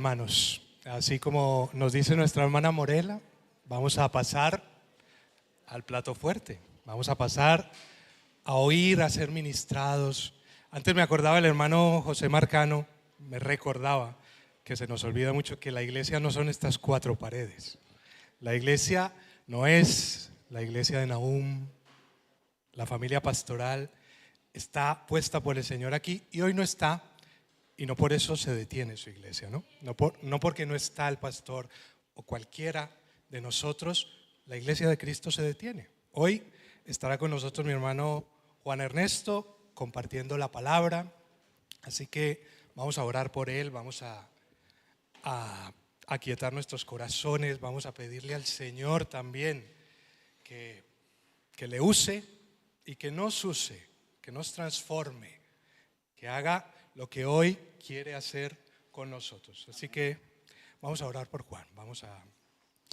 hermanos. Así como nos dice nuestra hermana Morela, vamos a pasar al plato fuerte. Vamos a pasar a oír, a ser ministrados. Antes me acordaba el hermano José Marcano, me recordaba que se nos olvida mucho que la iglesia no son estas cuatro paredes. La iglesia no es la iglesia de Nahum, la familia pastoral está puesta por el Señor aquí y hoy no está, y no por eso se detiene su iglesia, ¿no? No porque no está el pastor o cualquiera de nosotros, la iglesia de Cristo se detiene. Hoy estará con nosotros mi hermano Juan Ernesto compartiendo la palabra, así que vamos a orar por él, vamos a aquietar nuestros corazones, vamos a pedirle al Señor también que le use y que nos use, que nos transforme, que haga lo que hoy quiere hacer con nosotros. Así que vamos a orar por Juan,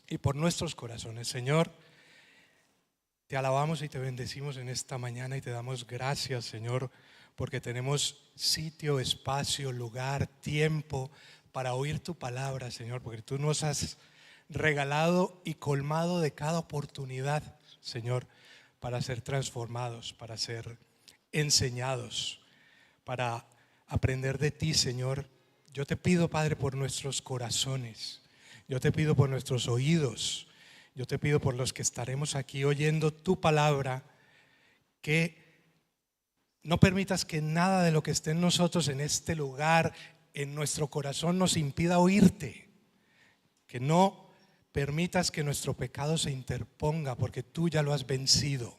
y por nuestros corazones. Señor, te alabamos y te bendecimos en esta mañana y te damos gracias, Señor, porque tenemos sitio, espacio, lugar, tiempo para oír tu palabra, Señor, porque tú nos has regalado y colmado de cada oportunidad, Señor, para ser transformados, para ser enseñados, para aprender de ti, Señor. Yo te pido, Padre, por nuestros corazones, yo te pido por nuestros oídos, yo te pido por los que estaremos aquí oyendo tu palabra, que no permitas que nada de lo que esté en nosotros, en este lugar, en nuestro corazón, nos impida oírte, que no permitas que nuestro pecado se interponga, porque tú ya lo has vencido.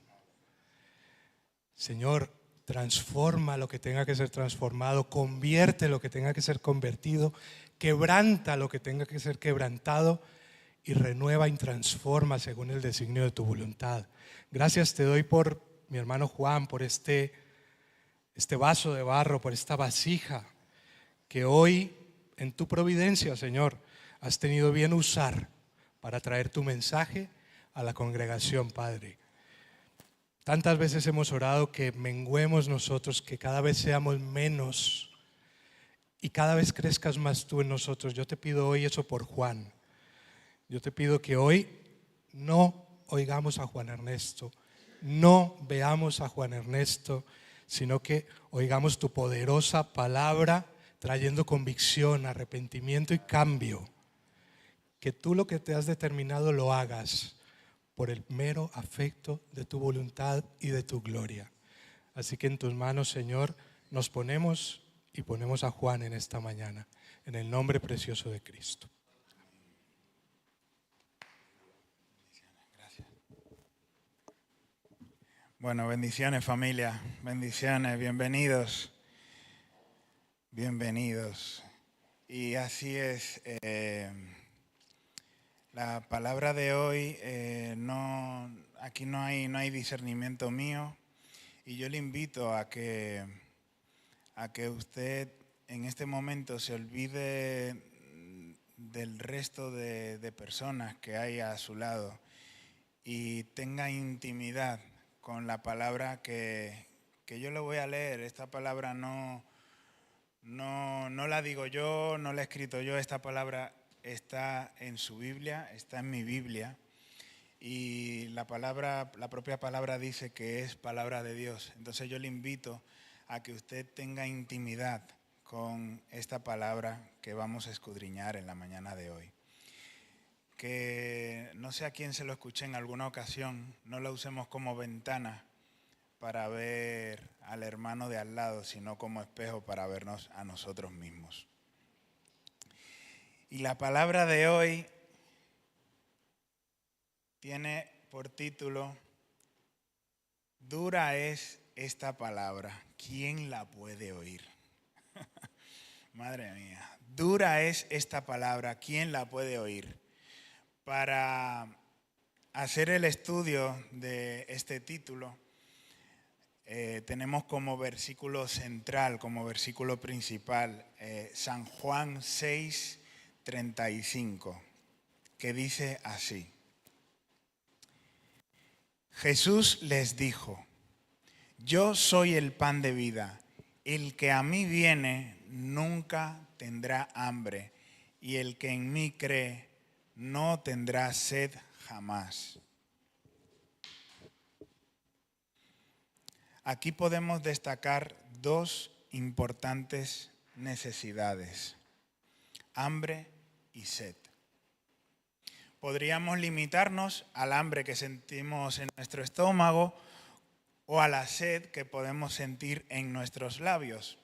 Señor, transforma lo que tenga que ser transformado, convierte lo que tenga que ser convertido, quebranta lo que tenga que ser quebrantado y renueva y transforma según el designio de tu voluntad. Gracias te doy por mi hermano Juan, por este vaso de barro, por esta vasija que hoy en tu providencia, Señor, has tenido bien usar para traer tu mensaje a la congregación, Padre. Tantas veces hemos orado que menguemos nosotros, que cada vez seamos menos y cada vez crezcas más tú en nosotros. Yo te pido hoy eso por Juan. Yo te pido que hoy no oigamos a Juan Ernesto, no veamos a Juan Ernesto, sino que oigamos tu poderosa palabra trayendo convicción, arrepentimiento y cambio. Que tú lo que te has determinado lo hagas por el mero afecto de tu voluntad y de tu gloria. Así que en tus manos, Señor, nos ponemos y ponemos a Juan en esta mañana, en el nombre precioso de Cristo. Gracias. Bueno, bendiciones familia, bendiciones, bienvenidos. Bienvenidos. Y así es, la palabra de hoy, aquí no hay discernimiento mío, y yo le invito a que usted en este momento se olvide del resto de personas que hay a su lado y tenga intimidad con la palabra que yo le voy a leer. Esta palabra no la digo yo, no la he escrito yo, esta palabra está en su Biblia, está en mi Biblia, y la propia palabra dice que es palabra de Dios. Entonces yo le invito a que usted tenga intimidad con esta palabra que vamos a escudriñar en la mañana de hoy. Que no sé a quién se lo escuché en alguna ocasión, no la usemos como ventana para ver al hermano de al lado, sino como espejo para vernos a nosotros mismos. Y la palabra de hoy tiene por título: dura es esta palabra, ¿quién la puede oír? Madre mía, dura es esta palabra, ¿quién la puede oír? Para hacer el estudio de este título, tenemos como versículo central, como versículo principal, San Juan 6:35, que dice así: Jesús les dijo: yo soy el pan de vida, el que a mí viene nunca tendrá hambre, y el que en mí cree no tendrá sed jamás. Aquí podemos destacar dos importantes necesidades: hambre y sed. Podríamos limitarnos al hambre que sentimos en nuestro estómago o a la sed que podemos sentir en nuestros labios.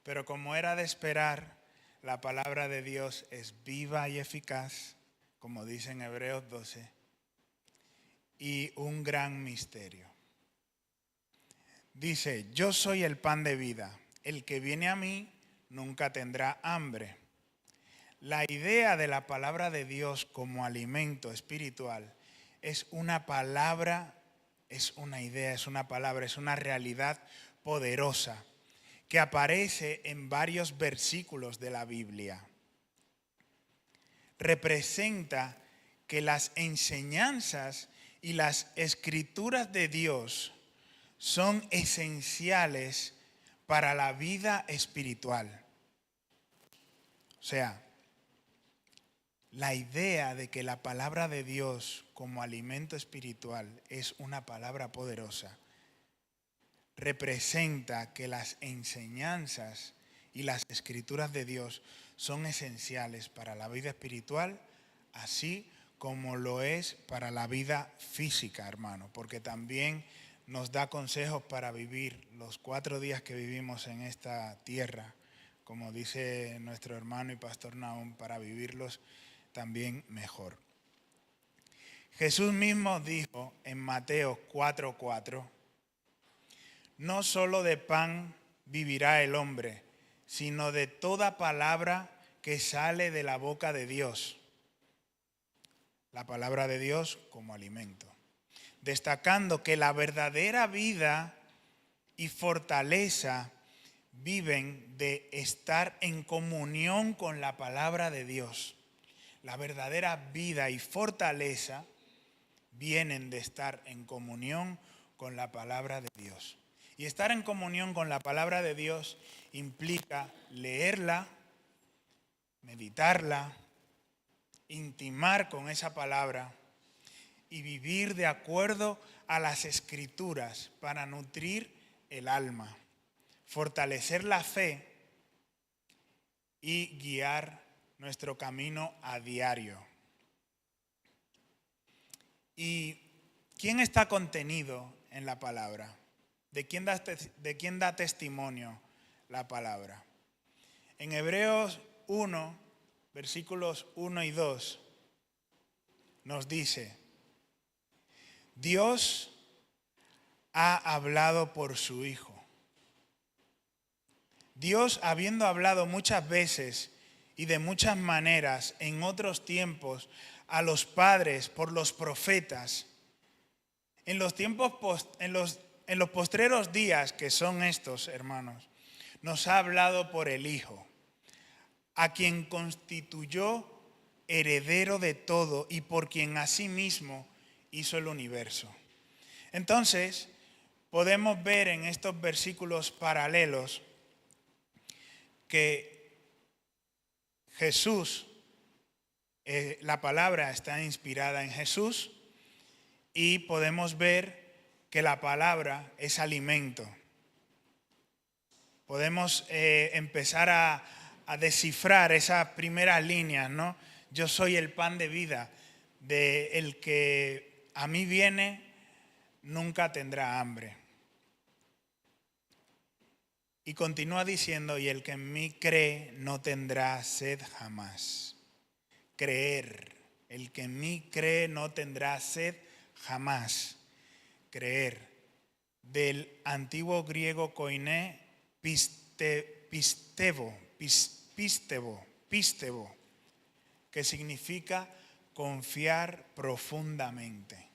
Pero como era de esperar, la palabra de Dios es viva y eficaz, como dice en Hebreos 12, y un gran misterio. Dice: yo soy el pan de vida, el que viene a mí nunca tendrá hambre. La idea de la palabra de Dios como alimento espiritual es una palabra, es una idea, es una palabra, es una realidad poderosa que aparece en varios versículos de la Biblia. Representa que las enseñanzas y las escrituras de Dios son esenciales para la vida espiritual. O sea, la idea de que la palabra de Dios como alimento espiritual es una palabra poderosa representa que las enseñanzas y las escrituras de Dios son esenciales para la vida espiritual, así como lo es para la vida física, hermano, porque también nos da consejos para vivir los 4 días que vivimos en esta tierra, como dice nuestro hermano y pastor Nahum, para vivirlos también mejor. Jesús mismo dijo en Mateo 4:4, no solo de pan vivirá el hombre, sino de toda palabra que sale de la boca de Dios. La palabra de Dios como alimento. Destacando que la verdadera vida y fortaleza viven de estar en comunión con la palabra de Dios. La verdadera vida y fortaleza vienen de estar en comunión con la palabra de Dios. Y estar en comunión con la palabra de Dios implica leerla, meditarla, intimar con esa palabra y vivir de acuerdo a las escrituras para nutrir el alma, fortalecer la fe y guiar nuestro camino a diario. ¿Y quién está contenido en la palabra? ¿De quién da testimonio la palabra? En Hebreos 1, versículos 1 y 2, nos dice: Dios ha hablado por su Hijo. Dios, habiendo hablado muchas veces y de muchas maneras en otros tiempos a los padres por los profetas, en los postreros días, que son estos, hermanos, nos ha hablado por el Hijo, a quien constituyó heredero de todo y por quien asimismo hizo el universo. Entonces, podemos ver en estos versículos paralelos que Jesús, la palabra está inspirada en Jesús, y podemos ver que la palabra es alimento. Podemos empezar a descifrar esas primeras líneas, ¿no? Yo soy el pan de vida, de el que a mí viene nunca tendrá hambre. Y continúa diciendo: y el que en mí cree no tendrá sed jamás. Creer. El que en mí cree no tendrá sed jamás. Creer. Del antiguo griego koiné, pistebo, que significa confiar profundamente.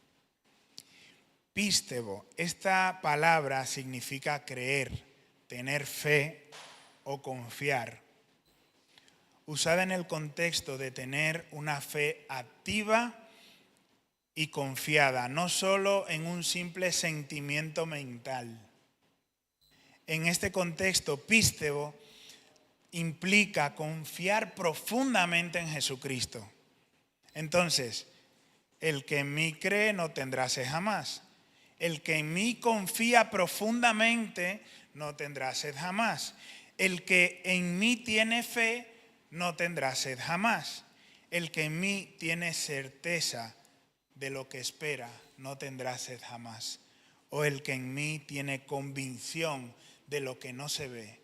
Pistebo, esta palabra significa creer, tener fe o confiar, usada en el contexto de tener una fe activa y confiada, no solo en un simple sentimiento mental. En este contexto, pístebo implica confiar profundamente en Jesucristo. Entonces, el que en mí cree no tendrá sed jamás. El que en mí confía profundamente no tendrá sed jamás. El que en mí tiene fe no tendrá sed jamás. El que en mí tiene certeza de lo que espera no tendrá sed jamás. O el que en mí tiene convicción de lo que no se ve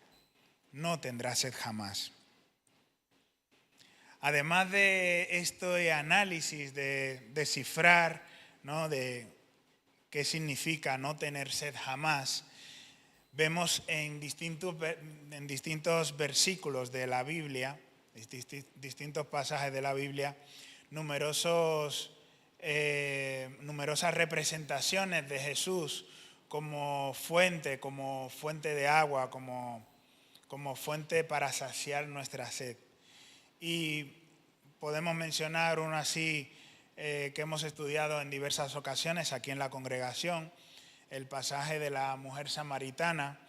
no tendrá sed jamás. Además de este análisis de descifrar, ¿no?, de qué significa no tener sed jamás, vemos en distintos versículos de la Biblia, distintos pasajes de la Biblia, numerosas representaciones de Jesús como fuente de agua, como fuente para saciar nuestra sed. Y podemos mencionar uno así que hemos estudiado en diversas ocasiones aquí en la congregación, el pasaje de la mujer samaritana,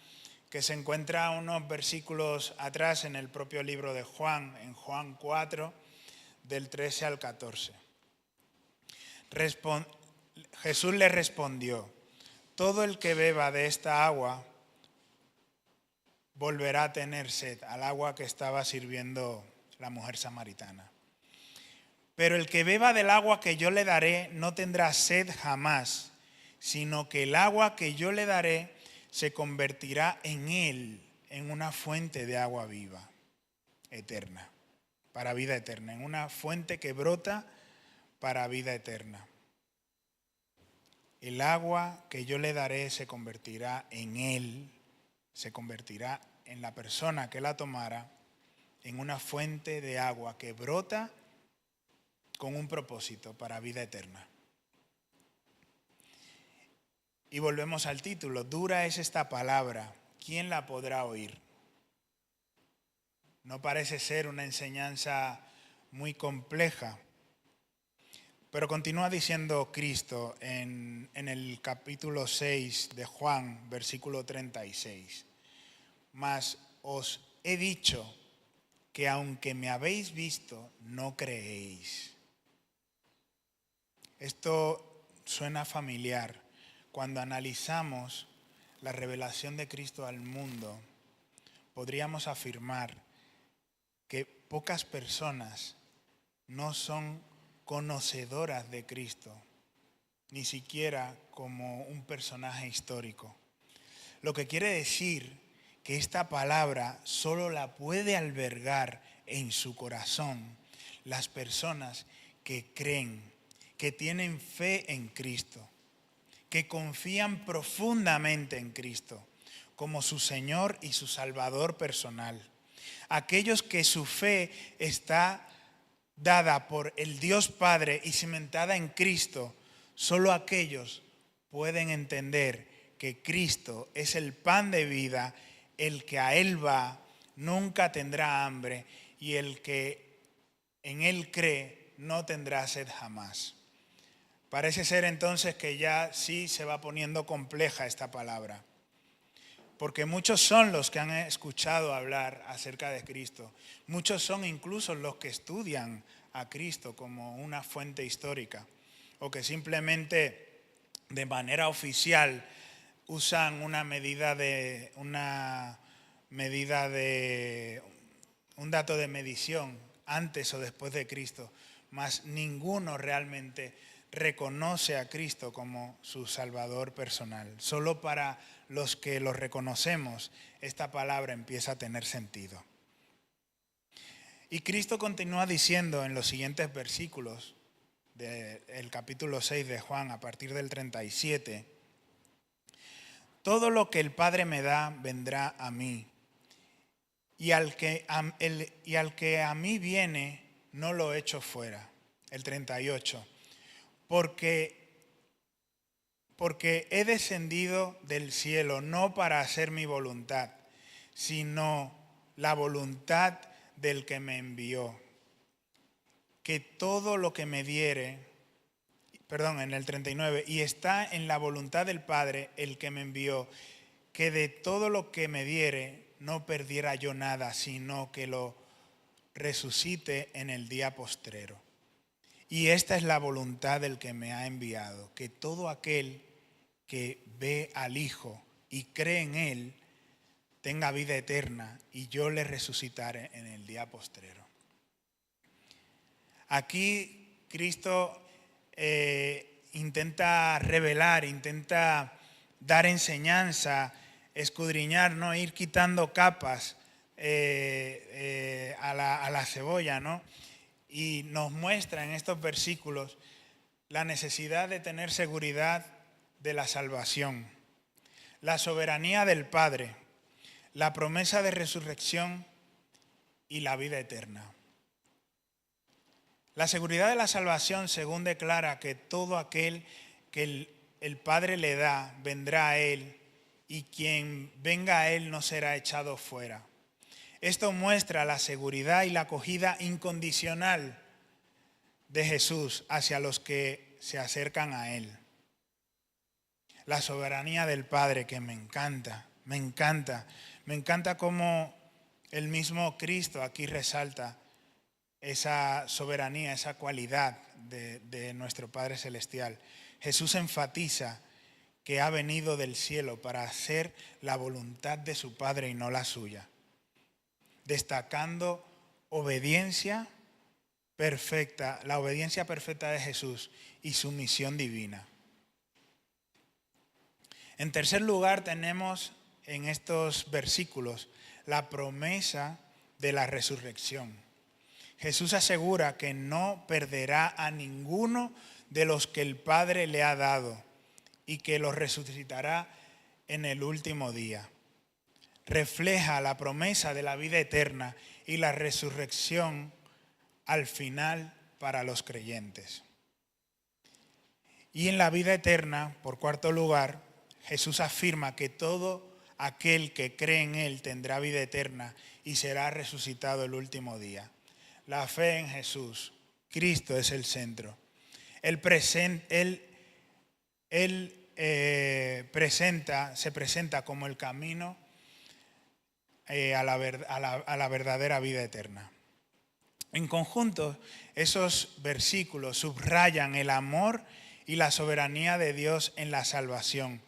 que se encuentra unos versículos atrás en el propio libro de Juan, en Juan 4, del 13 al 14. Jesús le respondió: todo el que beba de esta agua volverá a tener sed, al agua que estaba sirviendo la mujer samaritana. Pero el que beba del agua que yo le daré no tendrá sed jamás, sino que el agua que yo le daré se convertirá en él en una fuente de agua viva, eterna, para vida eterna, en una fuente que brota para vida eterna. El agua que yo le daré se convertirá en él, se convertirá en la persona que la tomara, en una fuente de agua que brota con un propósito para vida eterna. Y volvemos al título: dura es esta palabra, ¿quién la podrá oír? No parece ser una enseñanza muy compleja, pero continúa diciendo Cristo en el capítulo 6 de Juan, versículo 36. Mas os he dicho que aunque me habéis visto, no creéis. Esto suena familiar. Cuando analizamos la revelación de Cristo al mundo, podríamos afirmar que pocas personas no son conocedoras de Cristo, ni siquiera como un personaje histórico. Lo que quiere decir que esta palabra solo la puede albergar en su corazón las personas que creen, que tienen fe en Cristo, que confían profundamente en Cristo como su Señor y su Salvador personal. Aquellos que su fe está dada por el Dios Padre y cimentada en Cristo, solo aquellos pueden entender que Cristo es el pan de vida, el que a Él va nunca tendrá hambre y el que en Él cree no tendrá sed jamás. Parece ser entonces que ya sí se va poniendo compleja esta palabra, porque muchos son los que han escuchado hablar acerca de Cristo. Muchos son incluso los que estudian a Cristo como una fuente histórica, o que simplemente de manera oficial usan un dato de medición antes o después de Cristo, mas ninguno realmente reconoce a Cristo como su Salvador personal. Solo para los que lo reconocemos, esta palabra empieza a tener sentido. Y Cristo continúa diciendo en los siguientes versículos del capítulo 6 de Juan, a partir del 37, todo lo que el Padre me da vendrá a mí, y al que a mí viene no lo echo fuera. El 38, porque he descendido del cielo no para hacer mi voluntad, sino la voluntad del que me envió. Que todo lo que me diere, en el 39, y está en la voluntad del Padre el que me envió, que de todo lo que me diere no perdiera yo nada, sino que lo resucite en el día postrero. Y esta es la voluntad del que me ha enviado, que todo aquel que ve al Hijo y cree en Él tenga vida eterna, y yo le resucitaré en el día postrero. Aquí Cristo intenta revelar, intenta dar enseñanza, escudriñar, ¿no? Ir quitando capas a la cebolla, ¿no? Y nos muestra en estos versículos la necesidad de tener seguridad de la salvación, la soberanía del Padre, la promesa de resurrección y la vida eterna. La seguridad de la salvación, según declara que todo aquel que el Padre le da, vendrá a Él, y quien venga a Él no será echado fuera. Esto muestra la seguridad y la acogida incondicional de Jesús hacia los que se acercan a Él. La soberanía del Padre, que me encanta, me encanta. Me encanta cómo el mismo Cristo aquí resalta esa soberanía, esa cualidad de nuestro Padre Celestial. Jesús enfatiza que ha venido del cielo para hacer la voluntad de su Padre y no la suya, destacando obediencia perfecta, la obediencia perfecta de Jesús y su misión divina. En tercer lugar, tenemos en estos versículos la promesa de la resurrección. Jesús asegura que no perderá a ninguno de los que el Padre le ha dado y que los resucitará en el último día. Refleja la promesa de la vida eterna y la resurrección al final para los creyentes. Y en la vida eterna, por cuarto lugar, Jesús afirma que todo aquel que cree en Él tendrá vida eterna y será resucitado el último día. La fe en Jesús, Cristo es el centro. Él se presenta como el camino a la verdadera vida eterna. En conjunto, esos versículos subrayan el amor y la soberanía de Dios en la salvación,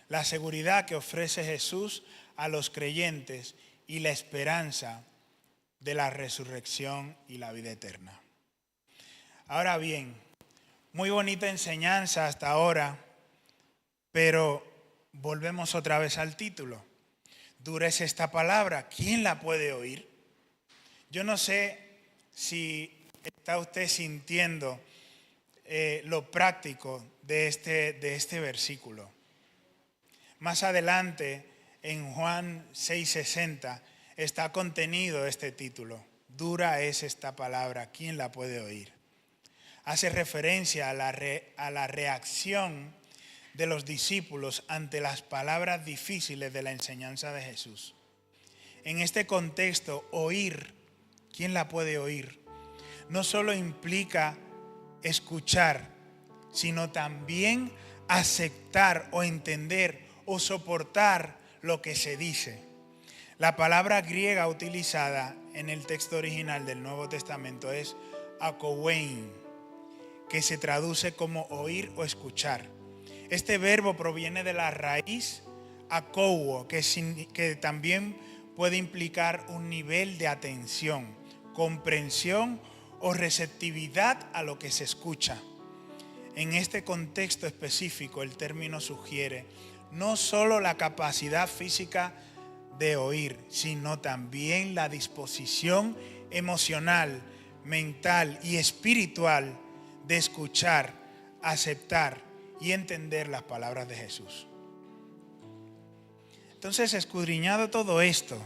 la seguridad que ofrece Jesús a los creyentes y la esperanza de la resurrección y la vida eterna. Ahora bien, muy bonita enseñanza hasta ahora, pero volvemos otra vez al título. Dura es esta palabra, ¿quién la puede oír? Yo no sé si está usted sintiendo lo práctico de este versículo. Más adelante, en Juan 6:60, está contenido este título. Dura es esta palabra, ¿quién la puede oír? Hace referencia a la reacción de los discípulos ante las palabras difíciles de la enseñanza de Jesús. En este contexto, oír, ¿quién la puede oír? No solo implica escuchar, sino también aceptar o entender o soportar lo que se dice. La palabra griega utilizada en el texto original del Nuevo Testamento es akouein, que se traduce como oír o escuchar. Este verbo proviene de la raíz akouo, que también puede implicar un nivel de atención, comprensión o receptividad a lo que se escucha. En este contexto específico, el término sugiere no solo la capacidad física de oír, sino también la disposición emocional, mental y espiritual de escuchar, aceptar y entender las palabras de Jesús. Entonces, escudriñado todo esto,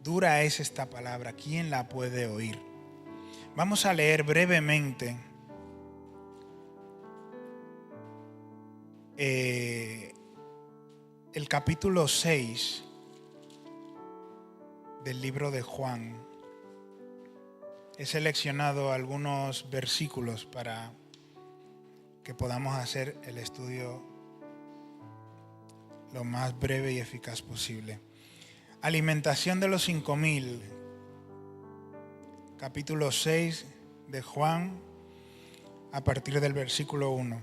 dura es esta palabra, ¿quién la puede oír? Vamos a leer brevemente el capítulo 6 del libro de Juan. He seleccionado algunos versículos para que podamos hacer el estudio lo más breve y eficaz posible. Alimentación de los 5.000, capítulo 6 de Juan, a partir del versículo 1.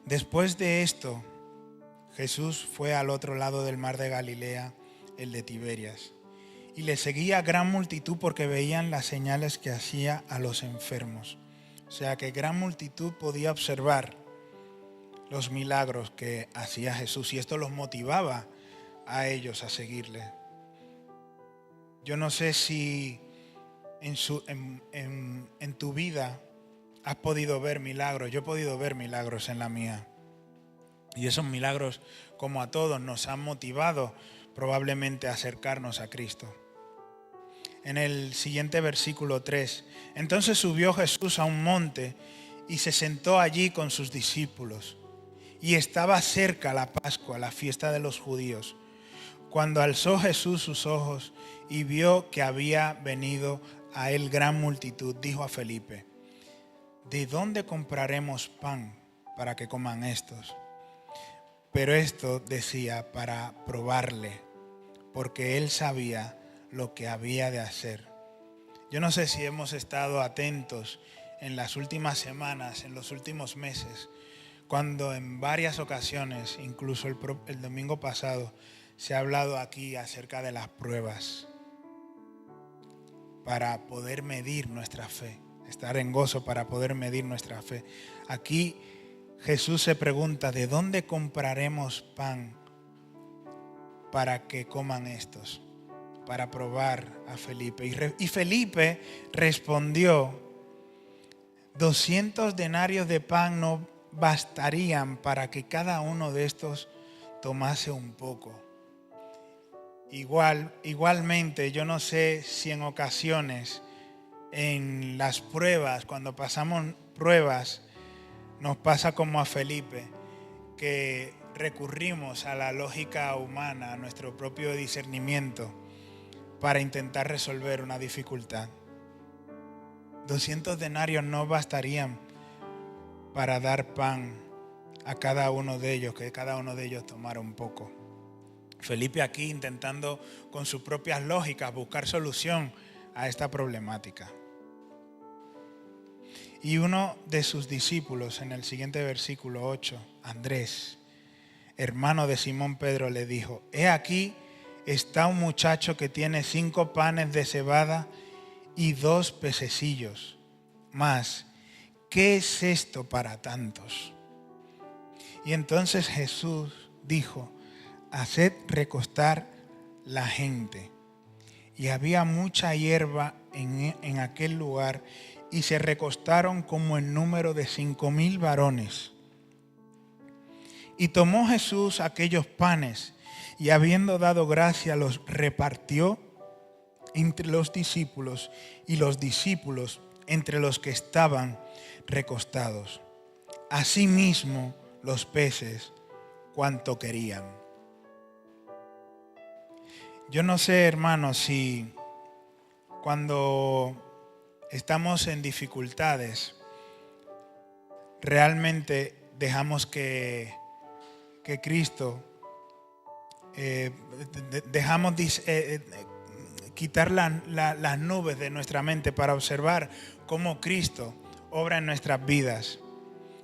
Después de esto, Jesús fue al otro lado del mar de Galilea, el de Tiberias, y le seguía gran multitud porque veían las señales que hacía a los enfermos. O sea que gran multitud podía observar los milagros que hacía Jesús y esto los motivaba a ellos a seguirle. Yo no sé si en tu vida has podido ver milagros. Yo he podido ver milagros en la mía. Y esos milagros, como a todos, nos han motivado probablemente a acercarnos a Cristo. En el siguiente versículo 3, entonces subió Jesús a un monte y se sentó allí con sus discípulos. Y estaba cerca la Pascua, la fiesta de los judíos. Cuando alzó Jesús sus ojos y vio que había venido a él gran multitud, dijo a Felipe: ¿de dónde compraremos pan para que coman estos? Pero esto decía para probarle, porque él sabía lo que había de hacer. Yo no sé si hemos estado atentos en las últimas semanas, en los últimos meses, cuando en varias ocasiones, incluso el domingo pasado, se ha hablado aquí acerca de las pruebas para poder medir nuestra fe, estar en gozo para poder medir nuestra fe. Aquí Jesús se pregunta: ¿de dónde compraremos pan para que coman estos? Para probar a Felipe. Y Felipe respondió: 200 denarios de pan no bastarían para que cada uno de estos tomase un poco. Igualmente, yo no sé si en ocasiones, en las pruebas, cuando pasamos pruebas, nos pasa como a Felipe, que recurrimos a la lógica humana, a nuestro propio discernimiento, para intentar resolver una dificultad. 200 denarios no bastarían para dar pan a cada uno de ellos, que cada uno de ellos tomara un poco. Felipe aquí intentando con sus propias lógicas buscar solución a esta problemática. Y uno de sus discípulos, en el siguiente versículo 8, Andrés, hermano de Simón Pedro, le dijo: he aquí está un muchacho que tiene 5 panes de cebada y 2 pececillos. Mas, ¿qué es esto para tantos? Y entonces Jesús dijo: haced recostar la gente. Y había mucha hierba en aquel lugar, y se recostaron como en número de 5.000 varones. Y tomó Jesús aquellos panes, y habiendo dado gracia, los repartió entre los discípulos, y los discípulos entre los que estaban recostados. Asimismo los peces, cuanto querían. Yo no sé, hermanos, si cuando estamos en dificultades realmente dejamos que Cristo, dejamos quitar las nubes de nuestra mente para observar cómo Cristo obra en nuestras vidas,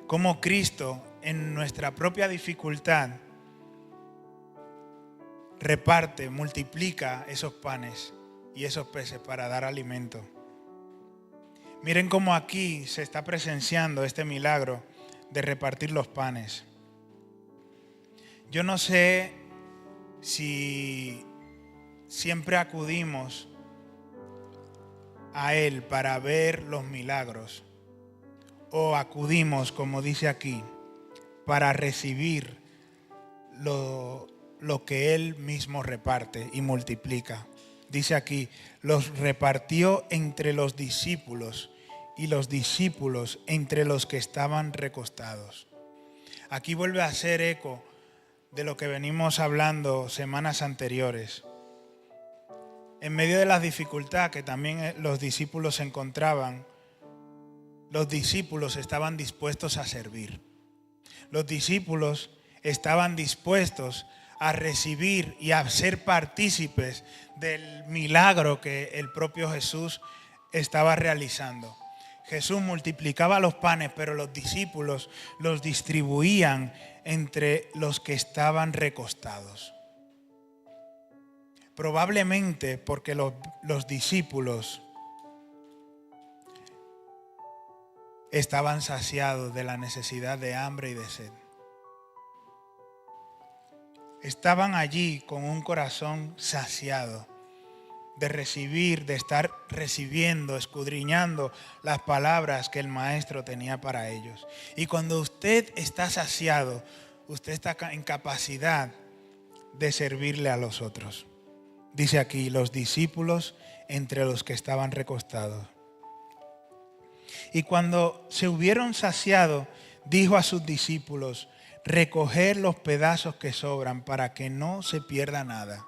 cómo Cristo en nuestra propia dificultad reparte, multiplica esos panes y esos peces para dar alimento. Miren cómo aquí se está presenciando este milagro de repartir los panes. Yo no sé si siempre acudimos a Él para ver los milagros o acudimos, como dice aquí, para recibir lo que Él mismo reparte y multiplica. Dice aquí: los repartió entre los discípulos y los discípulos entre los que estaban recostados. Aquí vuelve a hacer eco de lo que venimos hablando semanas anteriores. En medio de la dificultad que también los discípulos se encontraban, los discípulos estaban dispuestos a servir. Los discípulos estaban dispuestos a recibir y a ser partícipes del milagro que el propio Jesús estaba realizando. Jesús multiplicaba los panes, pero los discípulos los distribuían entre los que estaban recostados. Probablemente porque los discípulos estaban saciados de la necesidad de hambre y de sed. Estaban allí con un corazón saciado de recibir, de estar recibiendo, escudriñando las palabras que el Maestro tenía para ellos. Y cuando usted está saciado, usted está en capacidad de servirle a los otros. Dice aquí, los discípulos entre los que estaban recostados. Y cuando se hubieron saciado, dijo a sus discípulos: recoger los pedazos que sobran para que no se pierda nada.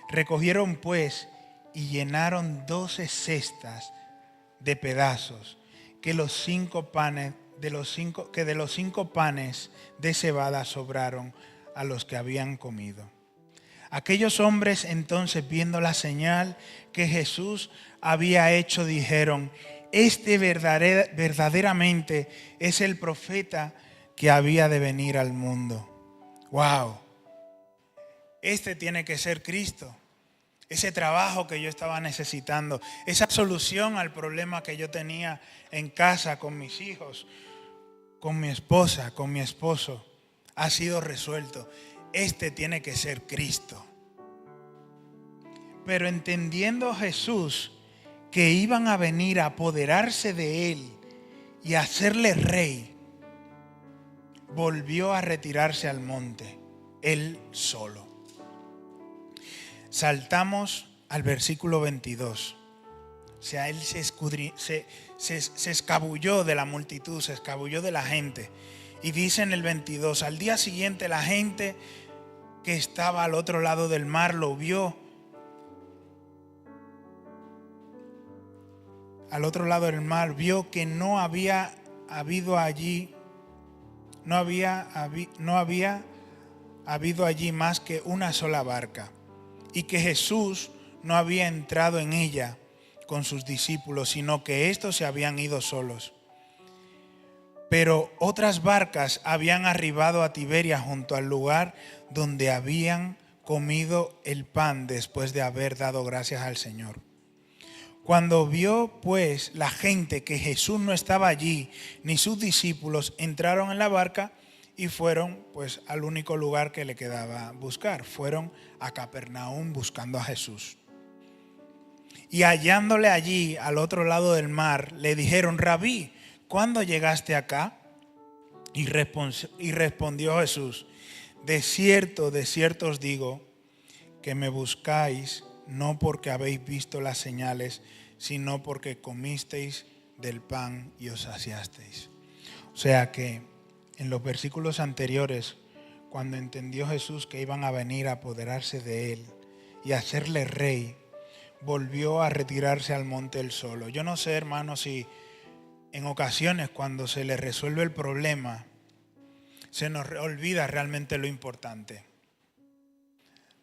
Recogieron pues y llenaron 12 cestas de pedazos que de los 5 panes de cebada sobraron a los que habían comido. Aquellos hombres entonces, viendo la señal que Jesús había hecho, dijeron: este verdaderamente es el profeta que había de venir al mundo. ¡Wow! Este tiene que ser Cristo. Ese trabajo que yo estaba necesitando, esa solución al problema que yo tenía en casa con mis hijos, con mi esposa, con mi esposo, ha sido resuelto. Este tiene que ser Cristo. Pero entendiendo Jesús que iban a venir a apoderarse de él y a hacerle rey, volvió a retirarse al monte, él solo. Saltamos al versículo 22. O sea, él se escabulló de la multitud, se escabulló de la gente. Y dice en el 22, al día siguiente la gente que estaba al otro lado del mar lo vio. Al otro lado del mar vio que no había habido allí más que una sola barca, y que Jesús no había entrado en ella con sus discípulos, sino que estos se habían ido solos. Pero otras barcas habían arribado a Tiberias, junto al lugar donde habían comido el pan después de haber dado gracias al Señor. Cuando vio pues la gente que Jesús no estaba allí, ni sus discípulos, entraron en la barca y fueron pues al único lugar que le quedaba buscar. Fueron a Capernaum buscando a Jesús. Y hallándole allí al otro lado del mar, le dijeron: Rabí, ¿cuándo llegaste acá? Y respondió Jesús: de cierto os digo, que me buscáis no porque habéis visto las señales, sino porque comisteis del pan y os saciasteis. O sea que en los versículos anteriores, cuando entendió Jesús que iban a venir a apoderarse de él y a hacerle rey, volvió a retirarse al monte él solo. Yo no sé, hermanos, si en ocasiones cuando se le resuelve el problema, se nos olvida realmente lo importante.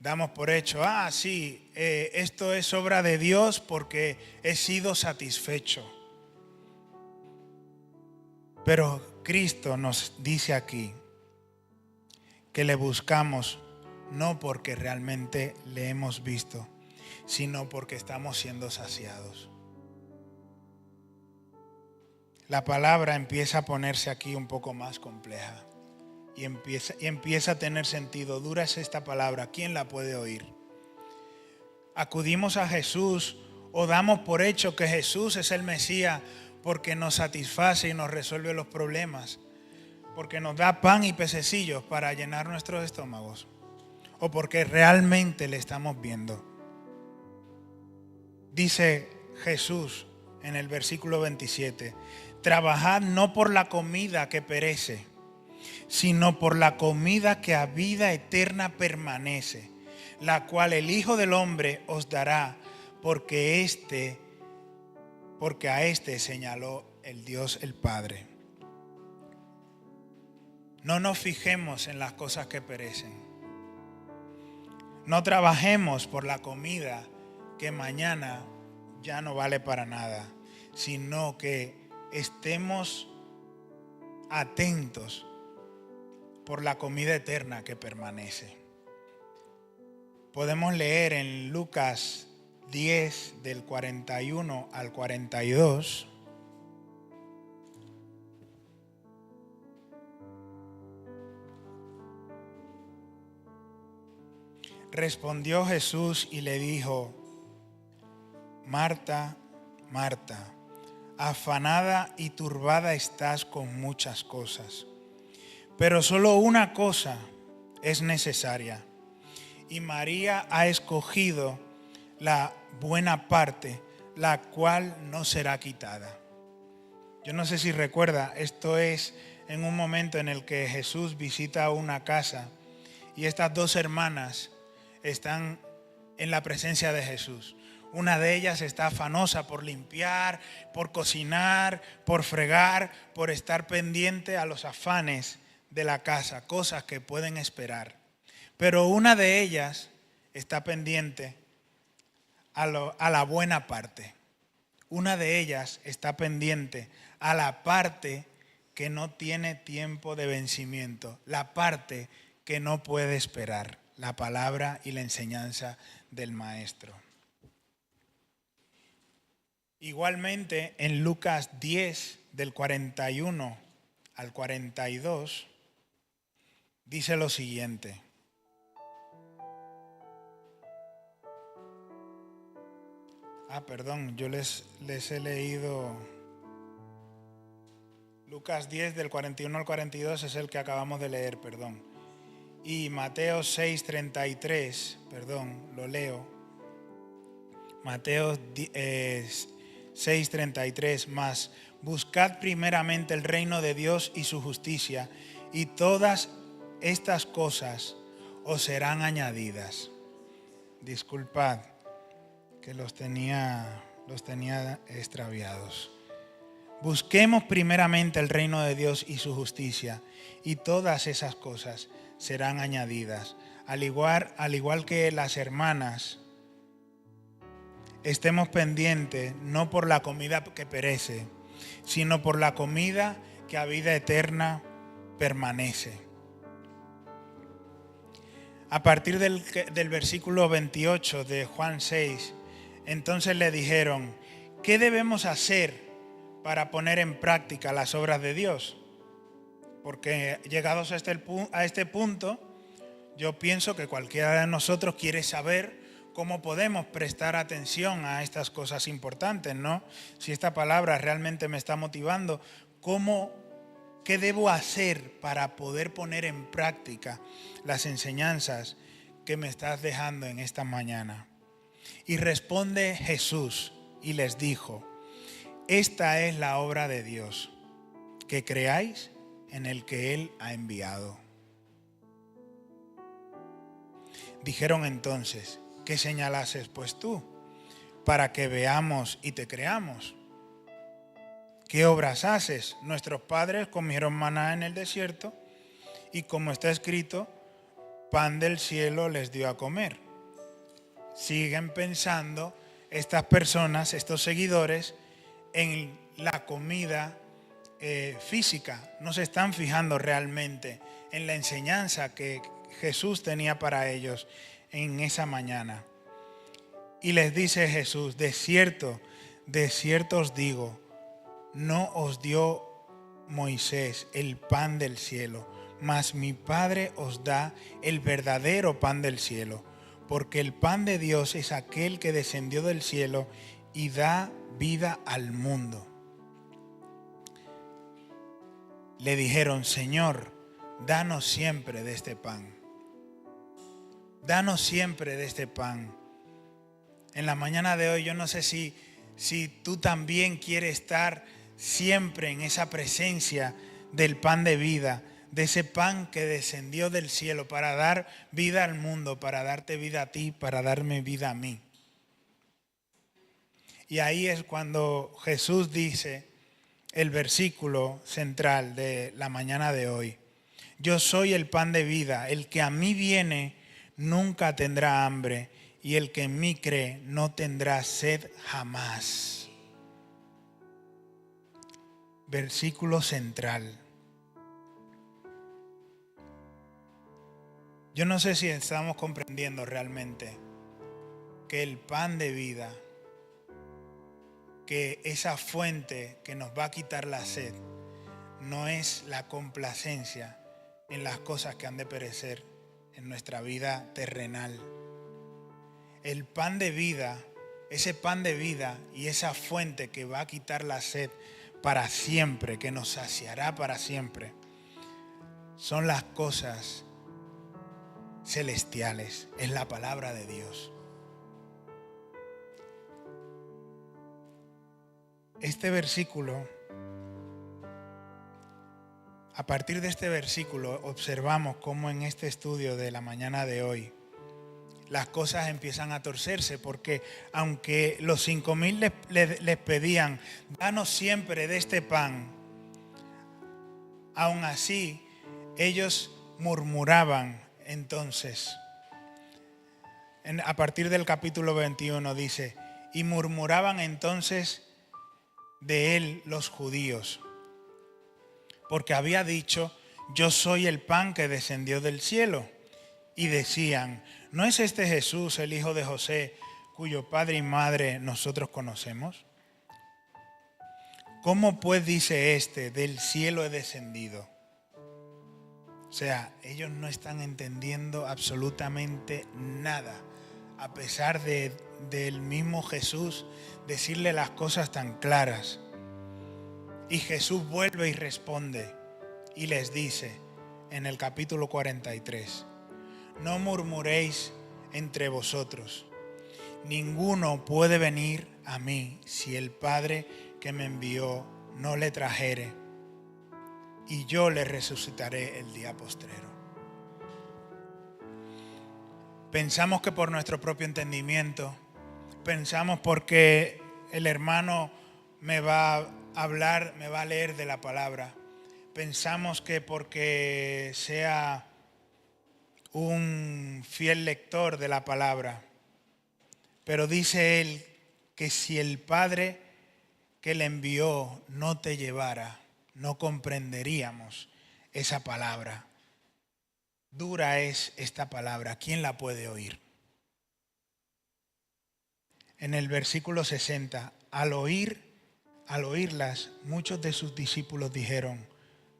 Damos por hecho, sí, esto es obra de Dios porque he sido satisfecho. Pero Cristo nos dice aquí que le buscamos no porque realmente le hemos visto, sino porque estamos siendo saciados. La palabra empieza a ponerse aquí un poco más compleja. Y empieza a tener sentido. Dura es esta palabra, ¿quién la puede oír? Acudimos a Jesús o damos por hecho que Jesús es el Mesías porque nos satisface y nos resuelve los problemas, porque nos da pan y pececillos para llenar nuestros estómagos, o porque realmente le estamos viendo. Dice Jesús en el versículo 27, trabajad no por la comida que perece, sino por la comida que a vida eterna permanece, la cual el Hijo del Hombre os dará, porque a este señaló el Dios el Padre. No nos fijemos en las cosas que perecen. No trabajemos por la comida que mañana ya no vale para nada, sino que estemos atentos por la comida eterna que permanece. Podemos leer en Lucas 10 del 41 al 42. Respondió Jesús y le dijo: Marta, Marta, afanada y turbada estás con muchas cosas, pero solo una cosa es necesaria, y María ha escogido la buena parte, la cual no será quitada. Yo no sé si recuerda, esto es en un momento en el que Jesús visita una casa y estas dos hermanas están en la presencia de Jesús. Una de ellas está afanosa por limpiar, por cocinar, por fregar, por estar pendiente a los afanes de la casa, cosas que pueden esperar. Pero una de ellas está pendiente a la buena parte. Una de ellas está pendiente a la parte que no tiene tiempo de vencimiento, la parte que no puede esperar, la palabra y la enseñanza del Maestro. Igualmente en Lucas 10 del 41 al 42 dice lo siguiente: yo les he leído Lucas 10 del 41 al 42, es el que acabamos de leer, perdón. Y Mateo 6:33, lo leo. Mateo 6:33, más buscad primeramente el reino de Dios y su justicia, y todas estas cosas os serán añadidas. Disculpad que los tenía extraviados. Busquemos primeramente el reino de Dios y su justicia, y todas esas cosas serán añadidas. Al igual que las hermanas, estemos pendientes no por la comida que perece, sino por la comida que a vida eterna permanece. A partir del versículo 28 de Juan 6, entonces le dijeron: ¿qué debemos hacer para poner en práctica las obras de Dios? Porque llegados a este punto, yo pienso que cualquiera de nosotros quiere saber cómo podemos prestar atención a estas cosas importantes, ¿no? Si esta palabra realmente me está motivando, ¿qué debo hacer para poder poner en práctica las enseñanzas que me estás dejando en esta mañana? Y responde Jesús y les dijo: esta es la obra de Dios, que creáis en el que Él ha enviado. Dijeron entonces: ¿qué señal haces pues tú, para que veamos y te creamos? ¿Qué obras haces? Nuestros padres comieron maná en el desierto, y como está escrito, pan del cielo les dio a comer. Siguen pensando estas personas, estos seguidores, en la comida física. No se están fijando realmente en la enseñanza que Jesús tenía para ellos en esa mañana. Y les dice Jesús: de cierto os digo, no os dio Moisés el pan del cielo, mas mi Padre os da el verdadero pan del cielo, porque el pan de Dios es aquel que descendió del cielo y da vida al mundo. Le dijeron: Señor, danos siempre de este pan. Danos siempre de este pan. En la mañana de hoy, yo no sé si tú también quieres estar siempre en esa presencia del pan de vida, de ese pan que descendió del cielo para dar vida al mundo, para darte vida a ti, para darme vida a mí. Y ahí es cuando Jesús dice el versículo central de la mañana de hoy: yo soy el pan de vida, el que a mí viene nunca tendrá hambre, y el que en mí cree no tendrá sed jamás. Versículo central. Yo no sé si estamos comprendiendo realmente que el pan de vida, que esa fuente que nos va a quitar la sed, no es la complacencia en las cosas que han de perecer en nuestra vida terrenal. El pan de vida, ese pan de vida y esa fuente que va a quitar la sed para siempre, que nos saciará para siempre, son las cosas celestiales, es la palabra de Dios. Este versículo, a partir de este versículo, observamos cómo en este estudio de la mañana de hoy las cosas empiezan a torcerse, porque aunque los 5,000 les pedían, danos siempre de este pan, aún así ellos murmuraban. Entonces, a partir del capítulo 21 dice, y murmuraban entonces de él los judíos, porque había dicho, yo soy el pan que descendió del cielo. Y decían, ¿no es este Jesús el hijo de José, cuyo padre y madre nosotros conocemos? ¿Cómo pues dice este, del cielo he descendido? O sea, ellos no están entendiendo absolutamente nada, a pesar del mismo Jesús decirle las cosas tan claras. Y Jesús vuelve y responde y les dice en el capítulo 43, no murmuréis entre vosotros, ninguno puede venir a mí si el Padre que me envió no le trajere, y yo le resucitaré el día postrero. Pensamos que por nuestro propio entendimiento, pensamos porque el hermano me va a hablar, me va a leer de la palabra, pensamos que porque sea un fiel lector de la palabra, pero dice él que si el Padre que le envió no te llevara, no comprenderíamos esa palabra. Dura es esta palabra, ¿quién la puede oír? En el versículo 60, al oírlas, muchos de sus discípulos dijeron,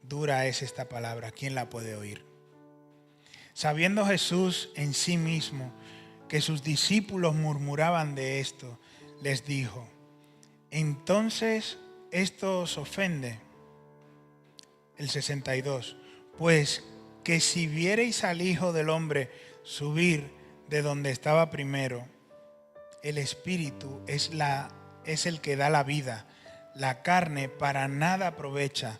dura es esta palabra, ¿quién la puede oír? Sabiendo Jesús en sí mismo que sus discípulos murmuraban de esto, les dijo, entonces esto os ofende. El 62, pues que si viereis al Hijo del Hombre subir de donde estaba primero, el Espíritu es el que da la vida, la carne para nada aprovecha.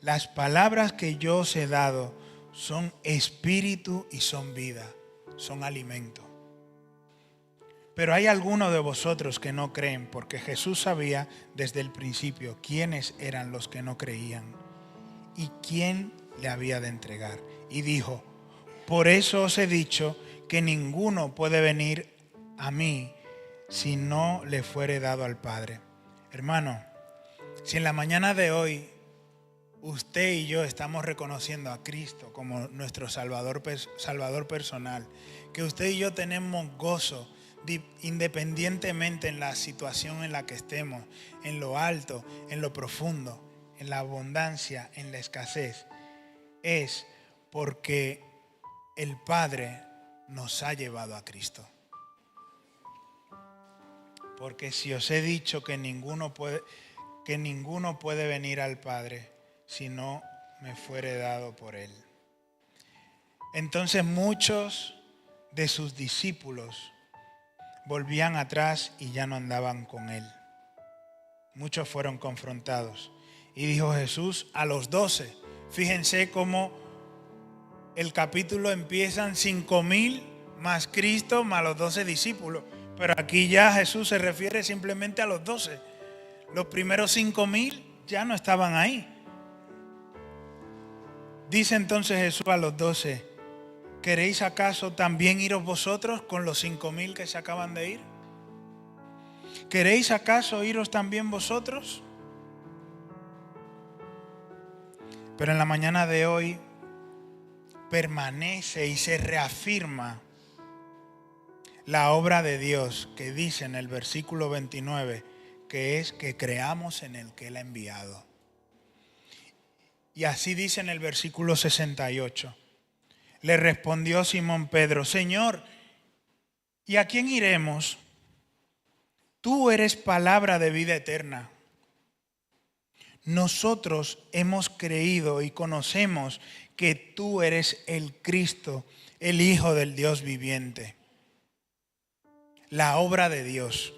Las palabras que yo os he dado son espíritu y son vida, son alimento. Pero hay algunos de vosotros que no creen, porque Jesús sabía desde el principio quiénes eran los que no creían y quién le había de entregar. Y dijo, por eso os he dicho que ninguno puede venir a mí si no le fuere dado al Padre. Hermano, si en la mañana de hoy usted y yo estamos reconociendo a Cristo como nuestro Salvador personal, que usted y yo tenemos gozo independientemente en la situación en la que estemos, en lo alto, en lo profundo, en la abundancia, en la escasez, es porque el Padre nos ha llevado a Cristo. Porque si os he dicho que ninguno puede venir al Padre si no me fuere dado por Él. Entonces muchos de sus discípulos volvían atrás y ya no andaban con Él. Muchos fueron confrontados. Y dijo Jesús a los 12, fíjense cómo el capítulo empiezan 5,000 más Cristo más los 12 discípulos. Pero aquí ya Jesús se refiere simplemente a los 12. Los primeros 5,000 ya no estaban ahí. Dice entonces Jesús a los 12, ¿Queréis acaso también iros vosotros con los 5,000 que se acaban de ir? ¿Queréis acaso iros también vosotros? Pero en la mañana de hoy permanece y se reafirma la obra de Dios que dice en el versículo 29, que es que creamos en el que Él ha enviado. Y así dice en el versículo 68. Le respondió Simón Pedro: Señor, ¿y a quién iremos? Tú eres palabra de vida eterna. Nosotros hemos creído y conocemos que tú eres el Cristo, el Hijo del Dios viviente. La obra de Dios,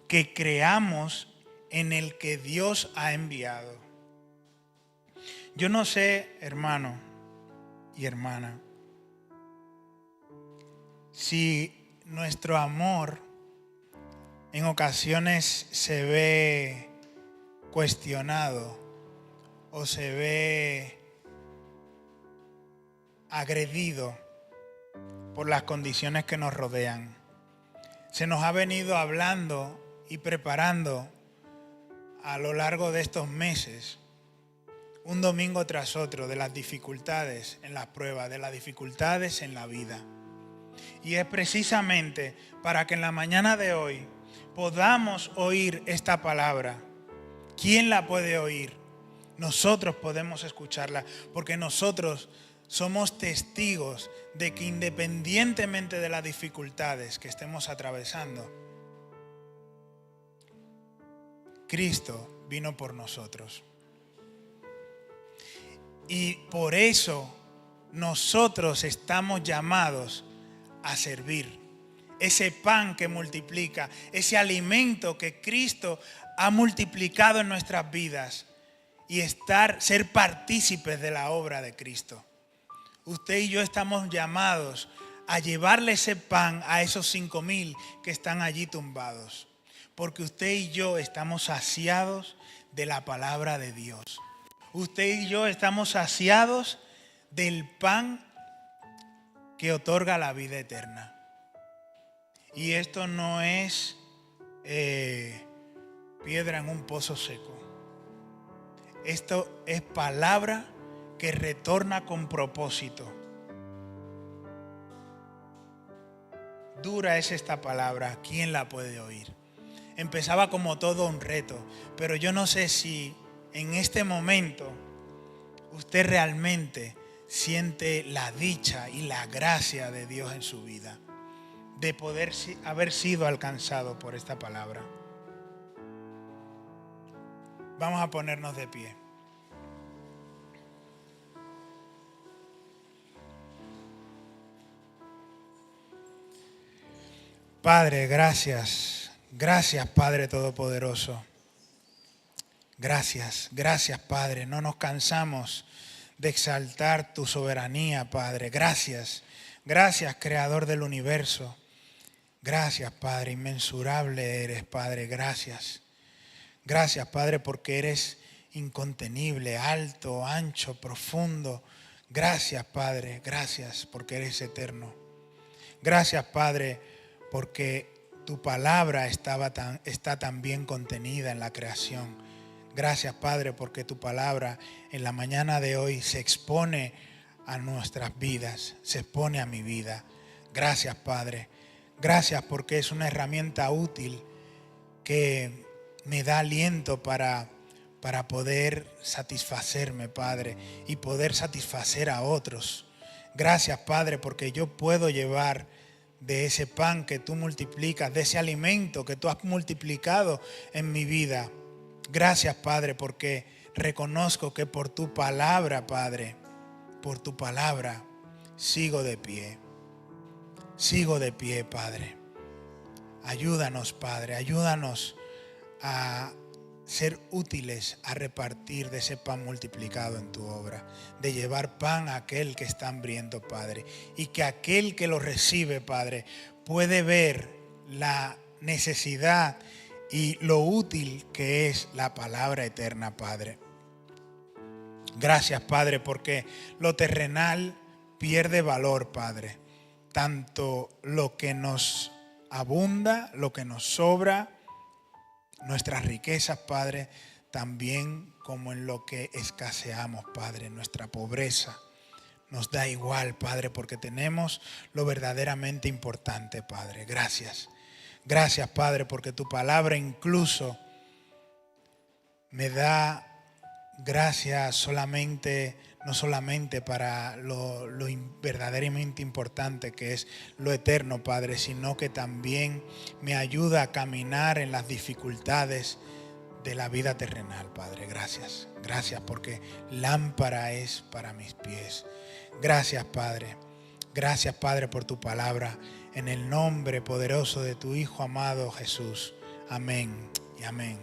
que creamos en el que Dios ha enviado. Yo no sé, hermano y hermana, si nuestro amor en ocasiones se ve cuestionado o se ve agredido por las condiciones que nos rodean. Se nos ha venido hablando y preparando a lo largo de estos meses, un domingo tras otro, de las dificultades en las pruebas, de las dificultades en la vida. Y es precisamente para que en la mañana de hoy podamos oír esta palabra. ¿Quién la puede oír? Nosotros podemos escucharla, porque nosotros somos testigos de que independientemente de las dificultades que estemos atravesando, Cristo vino por nosotros. Y por eso nosotros estamos llamados a servir. Ese pan que multiplica, ese alimento que Cristo ha multiplicado en nuestras vidas, y ser partícipes de la obra de Cristo. Usted y yo estamos llamados a llevarle ese pan a esos 5,000 que están allí tumbados, porque usted y yo estamos saciados de la palabra de Dios. Usted y yo estamos saciados del pan que otorga la vida eterna. Y esto no es piedra en un pozo seco. Esto es palabra que retorna con propósito. Dura es esta palabra, ¿quién la puede oír? Empezaba como todo un reto, pero yo no sé si en este momento usted realmente siente la dicha y la gracia de Dios en su vida, de poder haber sido alcanzado por esta palabra. Vamos a ponernos de pie. Padre, gracias. Gracias, Padre Todopoderoso. Gracias, gracias, Padre. No nos cansamos de exaltar tu soberanía, Padre. Gracias, gracias, Creador del universo. Gracias, Padre, inmensurable eres, Padre. Gracias. Gracias, Padre, porque eres incontenible, alto, ancho, profundo. Gracias, Padre, gracias porque eres eterno. Gracias, Padre, porque tu palabra está también contenida en la creación. Gracias, Padre, porque tu palabra en la mañana de hoy se expone a nuestras vidas, se expone a mi vida. Gracias, Padre. Gracias porque es una herramienta útil que me da aliento para poder satisfacerme, Padre, y poder satisfacer a otros. Gracias, Padre, porque yo puedo llevar de ese pan que tú multiplicas, de ese alimento que tú has multiplicado en mi vida. Gracias, Padre, porque reconozco que por tu palabra, Padre, por tu palabra, sigo de pie. Sigo de pie, Padre. Ayúdanos, Padre, ayúdanos a ser útiles a repartir de ese pan multiplicado en tu obra, de llevar pan a aquel que está hambriento, Padre, y que aquel que lo recibe, Padre, puede ver la necesidad y lo útil que es la palabra eterna, Padre. Gracias, Padre, porque lo terrenal pierde valor, Padre. Tanto lo que nos abunda, lo que nos sobra, nuestras riquezas, Padre, también como en lo que escaseamos, Padre, nuestra pobreza. Nos da igual, Padre, porque tenemos lo verdaderamente importante, Padre. Gracias. Gracias, Padre, porque tu palabra incluso me da gracias no solamente para lo verdaderamente importante que es lo eterno, Padre, sino que también me ayuda a caminar en las dificultades de la vida terrenal, Padre. Gracias. Gracias porque lámpara es para mis pies. Gracias, Padre. Gracias, Padre, por tu palabra. En el nombre poderoso de tu Hijo amado Jesús. Amén y amén.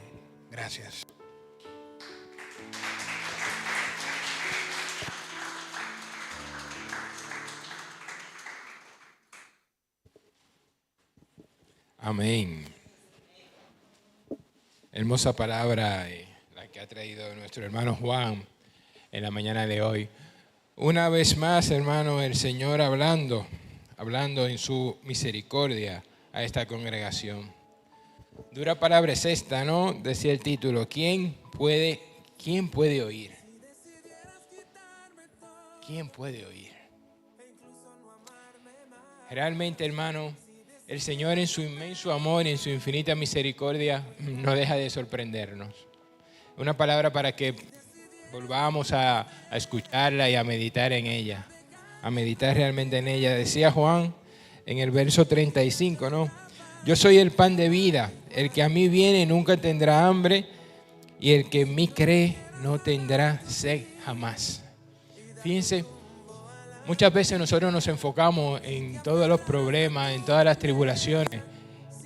Gracias. Amén. Hermosa palabra la que ha traído nuestro hermano Juan en la mañana de hoy. Una vez más, hermano, el Señor hablando en su misericordia a esta congregación. Dura palabra es esta, ¿no? Decía el título, ¿quién puede oír? ¿Quién puede oír? Realmente, hermano, el Señor en su inmenso amor y en su infinita misericordia no deja de sorprendernos. Una palabra para que volvamos a escucharla y a meditar en ella, a meditar realmente en ella. Decía Juan en el verso 35, ¿no? Yo soy el pan de vida, el que a mí viene nunca tendrá hambre y el que en mí cree no tendrá sed jamás. Fíjense, muchas veces nosotros nos enfocamos en todos los problemas, en todas las tribulaciones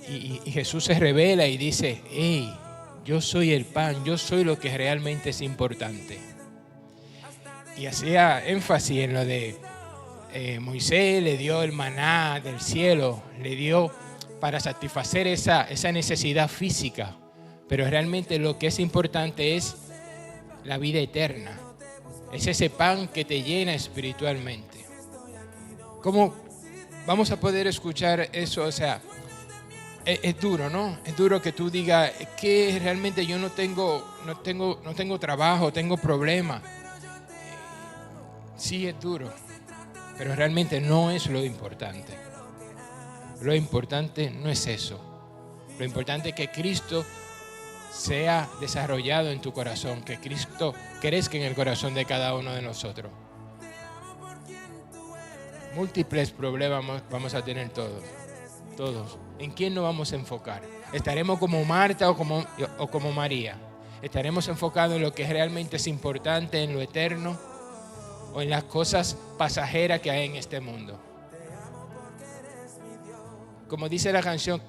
y Jesús se revela y dice, hey, yo soy el pan, yo soy lo que realmente es importante. Y hacía énfasis en lo de Moisés le dio el maná del cielo, le dio para satisfacer esa necesidad física, pero realmente lo que es importante es la vida eterna. Es ese pan que te llena espiritualmente. ¿Cómo vamos a poder escuchar eso? O sea, es duro, ¿no? Es duro que tú digas que realmente yo no tengo trabajo, tengo problemas. Sí, es duro, pero realmente no es lo importante. Lo importante no es eso. Lo importante es que Cristo sea desarrollado en tu corazón, que Cristo crezca en el corazón de cada uno de nosotros. Múltiples problemas vamos a tener todos. ¿En quién nos vamos a enfocar? ¿Estaremos como Marta o como María? ¿Estaremos enfocados en lo que realmente es importante, en lo eterno, o en las cosas pasajeras que hay en este mundo? Como dice la canción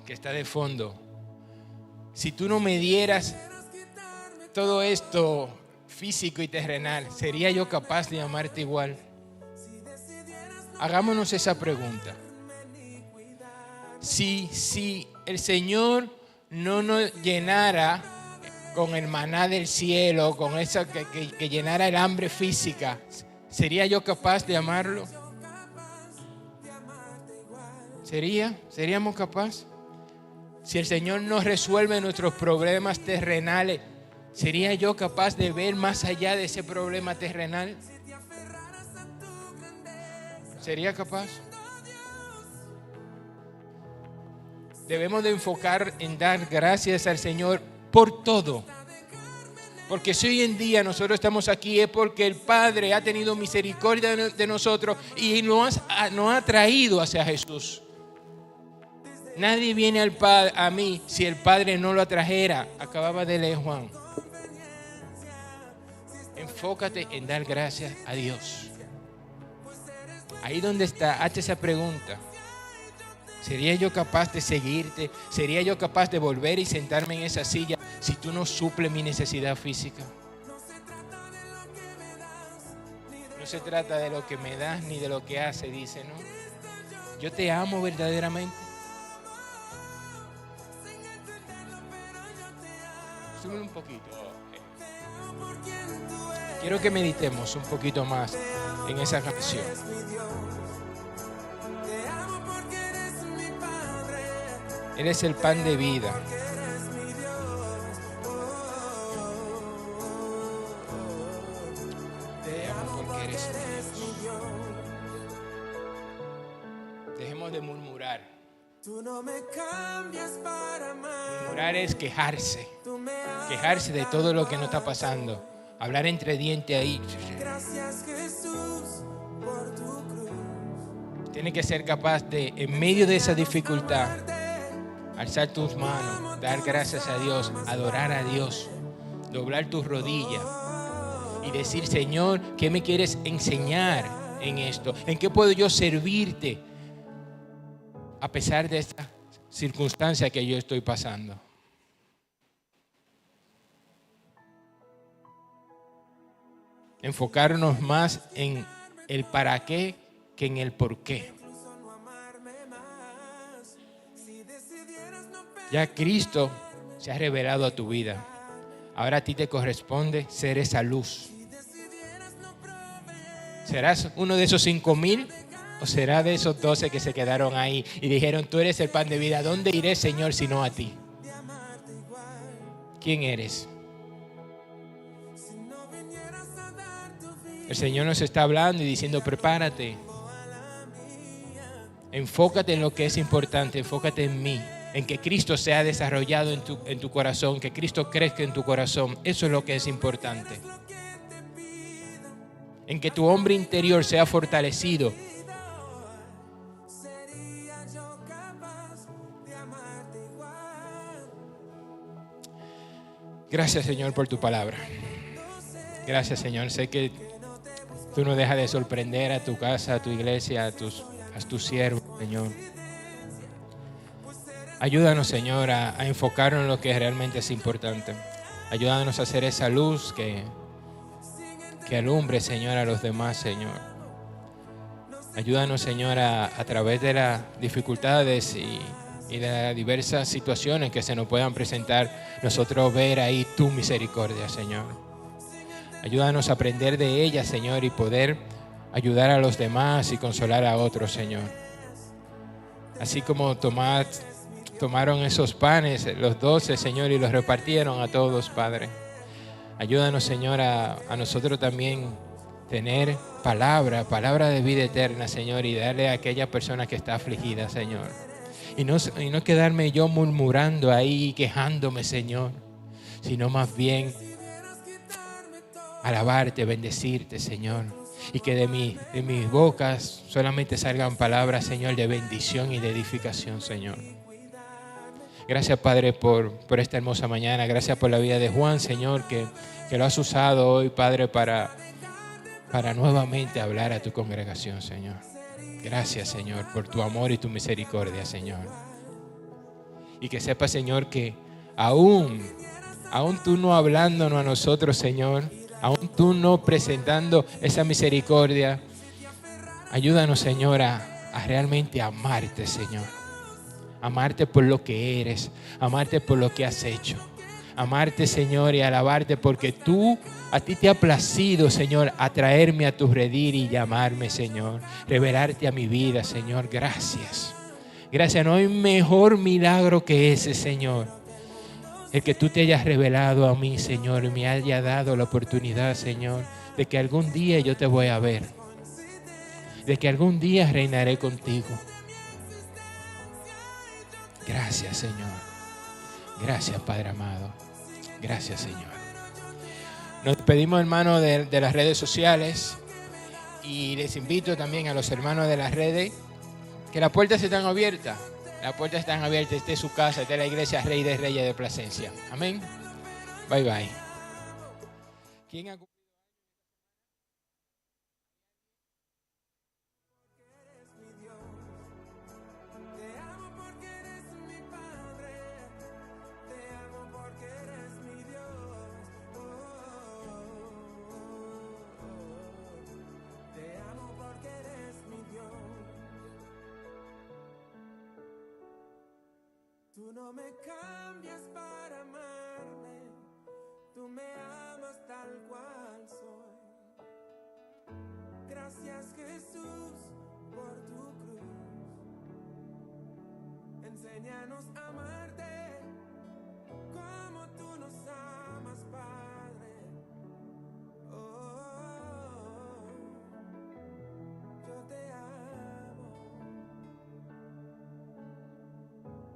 que está de fondo, si tú no me dieras todo esto físico y terrenal, ¿sería yo capaz de amarte igual? Hagámonos esa pregunta. Si el Señor no nos llenara con el maná del cielo, con eso que llenara el hambre física, ¿sería yo capaz de amarlo? ¿Seríamos capaces? Si el Señor no resuelve nuestros problemas terrenales, ¿sería yo capaz de ver más allá de ese problema terrenal? ¿Sería capaz? Debemos de enfocar en dar gracias al Señor por todo. Porque si hoy en día nosotros estamos aquí es porque el Padre ha tenido misericordia de nosotros y nos ha traído hacia Jesús. Nadie viene a mí si el Padre no lo trajera. Acababa de leer Juan. Enfócate en dar gracias a Dios. Ahí donde está, hazte esa pregunta. ¿Sería yo capaz de seguirte? ¿Sería yo capaz de volver y sentarme en esa silla si tú no suples mi necesidad física? No se trata de lo que me das ni de lo que hace, dice, ¿no? Yo te amo verdaderamente. Súbele un poquito. Quiero que meditemos un poquito más en esa canción. Eres el pan de vida. Te amo porque eres mi Dios. Dejemos de murmurar. Murmurar es quejarse. Quejarse de todo lo que no está pasando. Hablar entre dientes ahí. Tienes que ser capaz de, en medio de esa dificultad, alzar tus manos, dar gracias a Dios, adorar a Dios, doblar tus rodillas y decir: Señor, ¿qué me quieres enseñar en esto? ¿En qué puedo yo servirte a pesar de esta circunstancia que yo estoy pasando? Enfocarnos más en el para qué que en el por qué. Ya Cristo se ha revelado a tu vida. Ahora a ti te corresponde ser esa luz. ¿Serás uno de esos 5,000 o será de esos 12 que se quedaron ahí y dijeron: tú eres el pan de vida? ¿Dónde iré, Señor, sino a ti? ¿Quién eres? El Señor nos está hablando y diciendo: prepárate. Enfócate en lo que es importante, enfócate en mí, en que Cristo sea desarrollado en tu corazón, que Cristo crezca en tu corazón. Eso es lo que es importante. En que tu hombre interior sea fortalecido. Gracias, Señor, por tu palabra. Gracias, Señor. Sé que tú no dejas de sorprender a tu casa, a tu iglesia, a tus siervos, Señor. Ayúdanos, Señor, a enfocarnos en lo que realmente es importante. Ayúdanos a hacer esa luz que alumbre, Señor, a los demás, Señor. Ayúdanos, Señor, a través de las dificultades y de las diversas situaciones que se nos puedan presentar, nosotros ver ahí tu misericordia, Señor. Ayúdanos a aprender de ella, Señor, y poder ayudar a los demás y consolar a otros, Señor. Así como tomaron esos panes, los 12, Señor, y los repartieron a todos, Padre. Ayúdanos, Señor, a nosotros también tener palabra de vida eterna, Señor, y darle a aquella persona que está afligida, Señor. Y no quedarme yo murmurando ahí, quejándome, Señor, sino más bien alabarte, bendecirte, Señor. Y que de mis bocas solamente salgan palabras, Señor, de bendición y de edificación, Señor. Gracias, Padre, por esta hermosa mañana. Gracias por la vida de Juan, Señor, que lo has usado hoy, Padre, para nuevamente hablar a tu congregación, Señor. Gracias, Señor, por tu amor y tu misericordia, Señor. Y que sepa, Señor, que aún tú no hablándonos a nosotros, Señor, aún tú no presentando esa misericordia, ayúdanos, Señor, a realmente amarte, Señor. Amarte por lo que eres, amarte por lo que has hecho. Amarte, Señor, y alabarte porque a ti te ha placido, Señor, atraerme a tu redil y llamarme, Señor. Revelarte a mi vida, Señor. Gracias. Gracias. No hay mejor milagro que ese, Señor. El que tú te hayas revelado a mí, Señor, y me haya dado la oportunidad, Señor, de que algún día yo te voy a ver. De que algún día reinaré contigo. Gracias, Señor. Gracias, Padre amado. Gracias, Señor. Nos despedimos, hermanos, de las redes sociales. Y les invito también a los hermanos de las redes que las puertas están abiertas. Las puertas están abiertas. Esta es su casa, esta es la iglesia Rey de Reyes de Plasencia. Amén. Bye, bye. ¿Quién ha... Tú no me cambias para amarme, tú me amas tal cual soy. enséñanos a amarte.